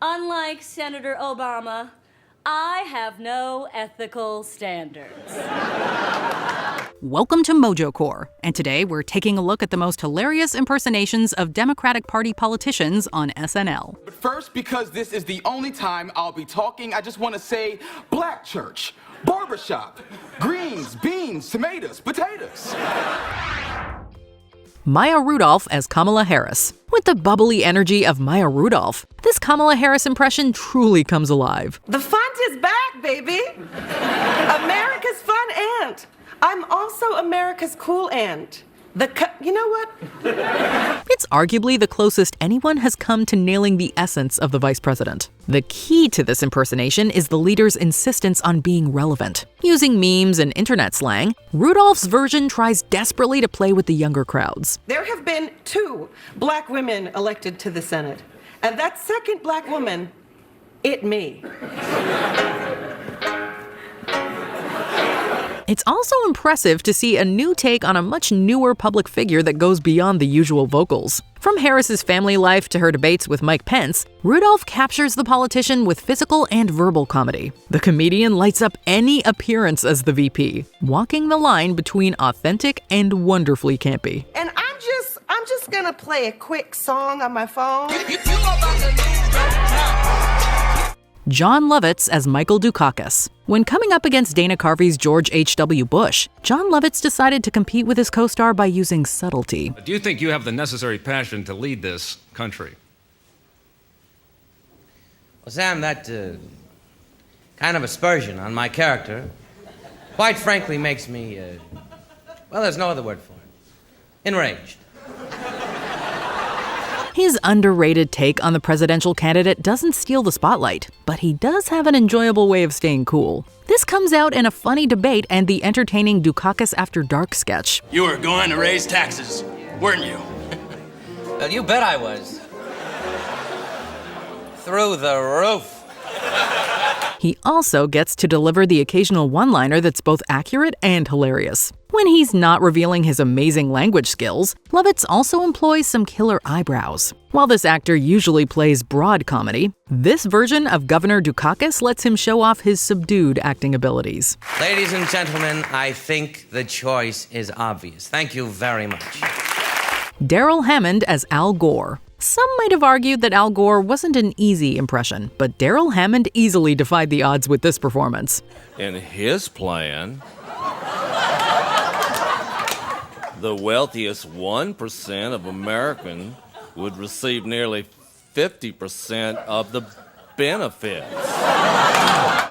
Unlike Senator Obama, I have no ethical standards. Welcome to Mojo Corps, and today we're taking a look at the most hilarious impersonations of Democratic Party politicians on SNL. But first, because this is the only time I'll be talking, I just want to say black church, barbershop, greens, beans, tomatoes, potatoes. Maya Rudolph as Kamala Harris. With the bubbly energy of Maya Rudolph, this Kamala Harris impression truly comes alive. The font is back, baby! America's fun aunt. I'm also America's cool aunt. You know what? It's arguably the closest anyone has come to nailing the essence of the vice president. The key to this impersonation is the leader's insistence on being relevant. Using memes and internet slang, Rudolph's version tries desperately to play with the younger crowds. There have been 2 black women elected to the Senate. And that second black woman, me. It's also impressive to see a new take on a much newer public figure that goes beyond the usual vocals. From Harris's family life to her debates with Mike Pence, Rudolph captures the politician with physical and verbal comedy. The comedian lights up any appearance as the VP, walking the line between authentic and wonderfully campy. And I'm just gonna play a quick song on my phone. John Lovitz as Michael Dukakis. When coming up against Dana Carvey's George H.W. Bush, John Lovitz decided to compete with his co-star by using subtlety. Do you think you have the necessary passion to lead this country? Well, Sam, that kind of aspersion on my character, quite frankly, makes me, well, there's no other word for it. Enraged. His underrated take on the presidential candidate doesn't steal the spotlight, but he does have an enjoyable way of staying cool. This comes out in a funny debate and the entertaining Dukakis After Dark sketch. You were going to raise taxes, weren't you? Well, you bet I was. Through the roof. He also gets to deliver the occasional one-liner that's both accurate and hilarious. When he's not revealing his amazing language skills, Lovitz also employs some killer eyebrows. While this actor usually plays broad comedy, this version of Governor Dukakis lets him show off his subdued acting abilities. Ladies and gentlemen, I think the choice is obvious. Thank you very much. Darrell Hammond as Al Gore. Some might have argued that Al Gore wasn't an easy impression, but Darrell Hammond easily defied the odds with this performance. In his plan, the wealthiest 1% of Americans would receive nearly 50% of the benefits.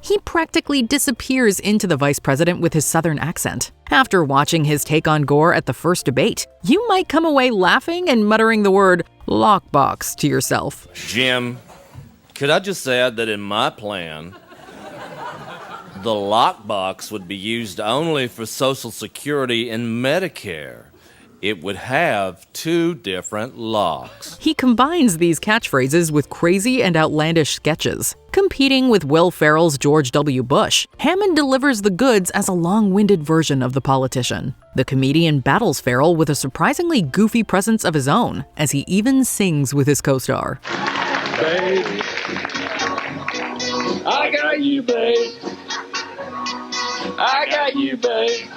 He practically disappears into the vice president with his southern accent. After watching his take on Gore at the first debate, you might come away laughing and muttering the word lockbox to yourself. Jim, could I just add that in my plan, the lockbox would be used only for Social Security and Medicare. It would have 2 different locks. He combines these catchphrases with crazy and outlandish sketches. Competing with Will Ferrell's George W. Bush, Hammond delivers the goods as a long-winded version of the politician. The comedian battles Ferrell with a surprisingly goofy presence of his own, as he even sings with his co-star. Babe, I got you, babe. I got you, babe.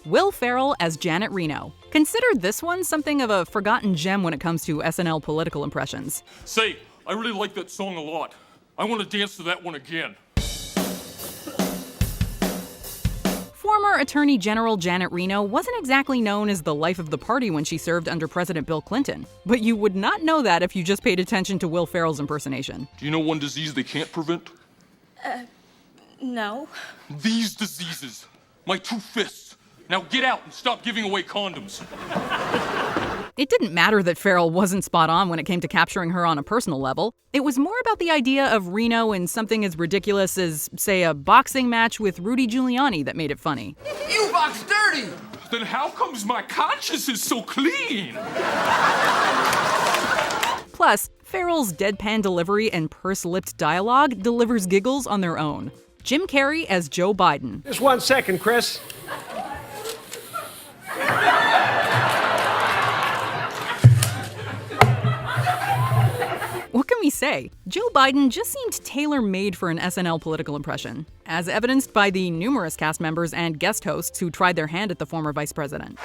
Will Ferrell as Janet Reno. Consider this one something of a forgotten gem when it comes to SNL political impressions. Say, I really like that song a lot. I want to dance to that one again. Former Attorney General Janet Reno wasn't exactly known as the life of the party when she served under President Bill Clinton. But you would not know that if you just paid attention to Will Ferrell's impersonation. Do you know one disease they can't prevent? No. These diseases. My 2 fists. Now get out and stop giving away condoms. It didn't matter that Ferrell wasn't spot on when it came to capturing her on a personal level. It was more about the idea of Reno in something as ridiculous as, say, a boxing match with Rudy Giuliani that made it funny. You box dirty! Then how comes my conscience is so clean? Plus, Ferrell's deadpan delivery and purse-lipped dialogue delivers giggles on their own. Jim Carrey as Joe Biden. Just 1 second, Chris. What can we say, Joe Biden just seemed tailor-made for an SNL political impression, as evidenced by the numerous cast members and guest hosts who tried their hand at the former vice president.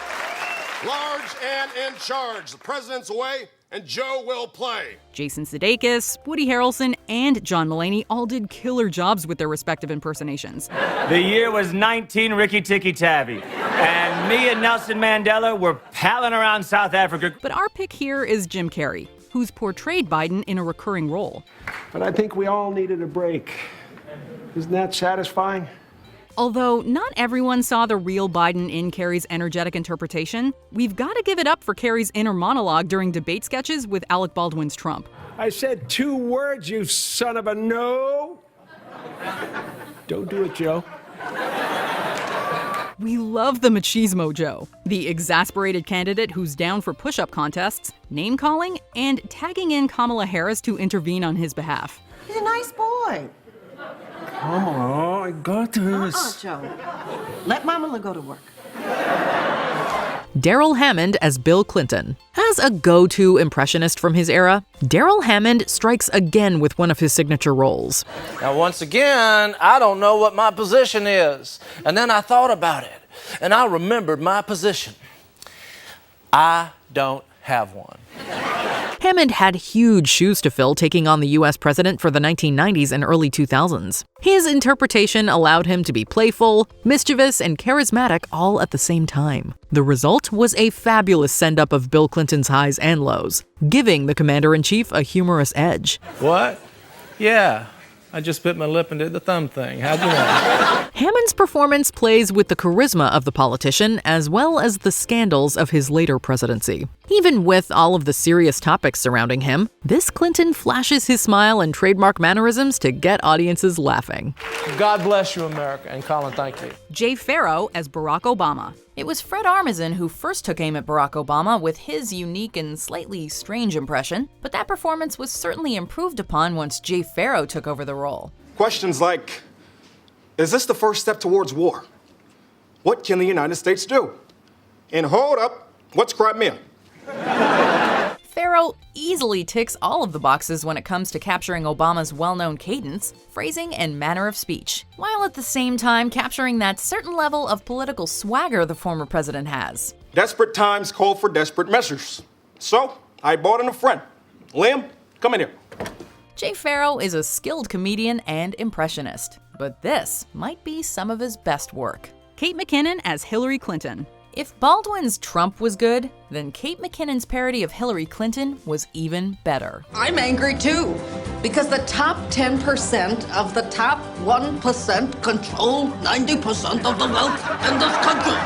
Large and in charge. The president's away, and Joe will play. Jason Sudeikis, Woody Harrelson, and John Mulaney all did killer jobs with their respective impersonations. The year was 19 Ricky Tikki Tavi, and me and Nelson Mandela were palling around South Africa. But our pick here is Jim Carrey, who's portrayed Biden in a recurring role. But I think we all needed a break. Isn't that satisfying? Although not everyone saw the real Biden in Carrey's energetic interpretation, we've got to give it up for Carrey's inner monologue during debate sketches with Alec Baldwin's Trump. I said 2 words, you son of a no. Don't do it, Joe. We love the machismo Joe, the exasperated candidate who's down for push-up contests, name-calling, and tagging in Kamala Harris to intervene on his behalf. He's a nice boy. Come on, I got this. Joe. Let Mama go to work. Darrell Hammond as Bill Clinton. As a go-to impressionist from his era, Darrell Hammond strikes again with one of his signature roles. Now, once again, I don't know what my position is. And then I thought about it, and I remembered my position. I don't have one. Hammond had huge shoes to fill taking on the U.S. president for the 1990s and early 2000s. His interpretation allowed him to be playful, mischievous, and charismatic all at the same time. The result was a fabulous send-up of Bill Clinton's highs and lows, giving the commander-in-chief a humorous edge. What? Yeah, I just bit my lip and did the thumb thing. How'd you know? Hammond's performance plays with the charisma of the politician as well as the scandals of his later presidency. Even with all of the serious topics surrounding him, this Clinton flashes his smile and trademark mannerisms to get audiences laughing. God bless you, America. And Colin, thank you. Jay Pharoah as Barack Obama. It was Fred Armisen who first took aim at Barack Obama with his unique and slightly strange impression, but that performance was certainly improved upon once Jay Pharoah took over the role. Questions like, is this the first step towards war? What can the United States do? And hold up, what's Crimea? Ferrell easily ticks all of the boxes when it comes to capturing Obama's well-known cadence, phrasing, and manner of speech, while at the same time capturing that certain level of political swagger the former president has. Desperate times call for desperate measures. So, I brought in a friend. Liam, come in here. Jay Pharoah is a skilled comedian and impressionist, but this might be some of his best work. Kate McKinnon as Hillary Clinton. If Baldwin's Trump was good, then Kate McKinnon's parody of Hillary Clinton was even better. I'm angry too, because the top 10% of the top 1% control 90% of the wealth in this country.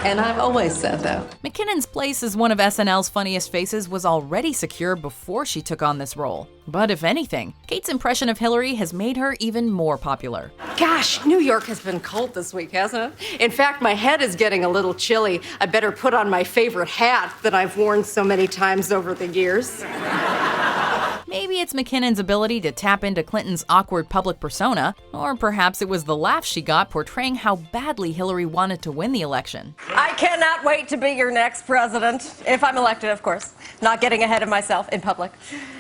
And I've always said that. McKinnon's place as one of SNL's funniest faces was already secure before she took on this role. But if anything, Kate's impression of Hillary has made her even more popular. Gosh, New York has been cold this week, hasn't it? In fact, my head is getting a little chilly. I better put on my favorite hat that I've worn so many times over the years. Maybe it's McKinnon's ability to tap into Clinton's awkward public persona, or perhaps it was the laugh she got portraying how badly Hillary wanted to win the election. I cannot wait to be your next president, if I'm elected, of course. Not getting ahead of myself in public.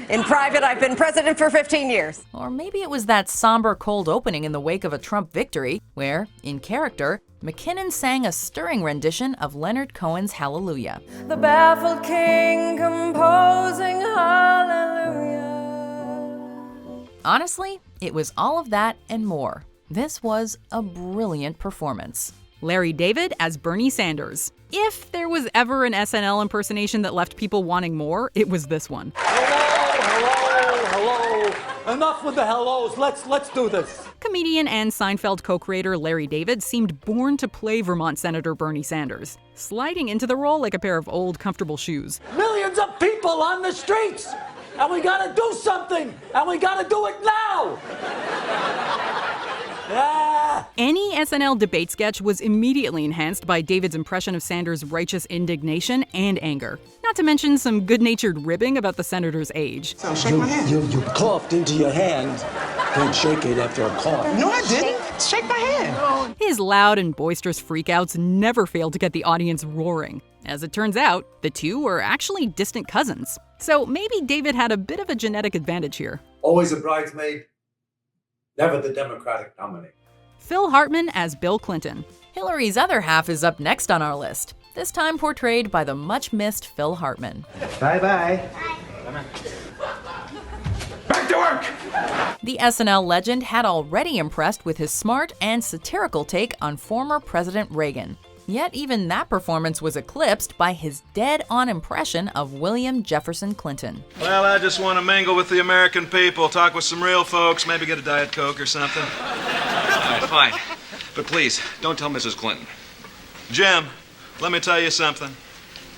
In private, I've been president for 15 years. Or maybe it was that somber cold opening in the wake of a Trump victory, where, in character, McKinnon sang a stirring rendition of Leonard Cohen's Hallelujah. The baffled king composing hallelujah. Honestly, it was all of that and more. This was a brilliant performance. Larry David as Bernie Sanders. If there was ever an SNL impersonation that left people wanting more, it was this one. Hello. Enough with the hellos. Let's do this. Comedian and Seinfeld co-creator Larry David seemed born to play Vermont Senator Bernie Sanders, sliding into the role like a pair of old, comfortable shoes. Millions of people on the streets, and we gotta do something, and we gotta do it now. Yeah. Any SNL debate sketch was immediately enhanced by David's impression of Sanders' righteous indignation and anger. Not to mention some good-natured ribbing about the senator's age. So shake my hand. You coughed into your hand. Don't shake it after a cough. No, I didn't. Shake my hand. His loud and boisterous freakouts never failed to get the audience roaring. As it turns out, the two were actually distant cousins. So maybe David had a bit of a genetic advantage here. Always a bridesmaid, never the Democratic nominee. Phil Hartman as Bill Clinton. Hillary's other half is up next on our list, this time portrayed by the much-missed Phil Hartman. Bye-bye. Back to work! The SNL legend had already impressed with his smart and satirical take on former President Reagan. Yet even that performance was eclipsed by his dead-on impression of William Jefferson Clinton. Well, I just want to mingle with the American people, talk with some real folks, maybe get a Diet Coke or something. All right, fine. But please, don't tell Mrs. Clinton. Jim, let me tell you something.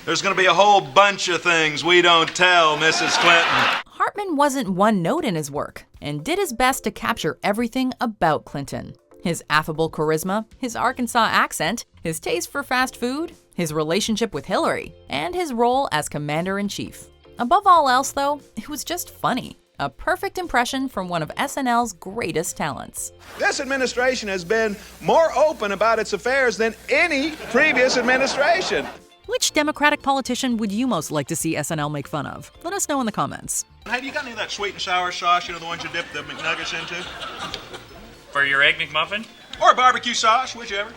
There's going to be a whole bunch of things we don't tell Mrs. Clinton. Hartman wasn't one note in his work and did his best to capture everything about Clinton. His affable charisma, his Arkansas accent, his taste for fast food, his relationship with Hillary, and his role as commander-in-chief. Above all else, though, it was just funny. A perfect impression from one of SNL's greatest talents. This administration has been more open about its affairs than any previous administration. Which Democratic politician would you most like to see SNL make fun of? Let us know in the comments. Hey, do you got any of that sweet and sour sauce, the ones you dip the McNuggets into? For your Egg McMuffin? Or barbecue sauce, whichever.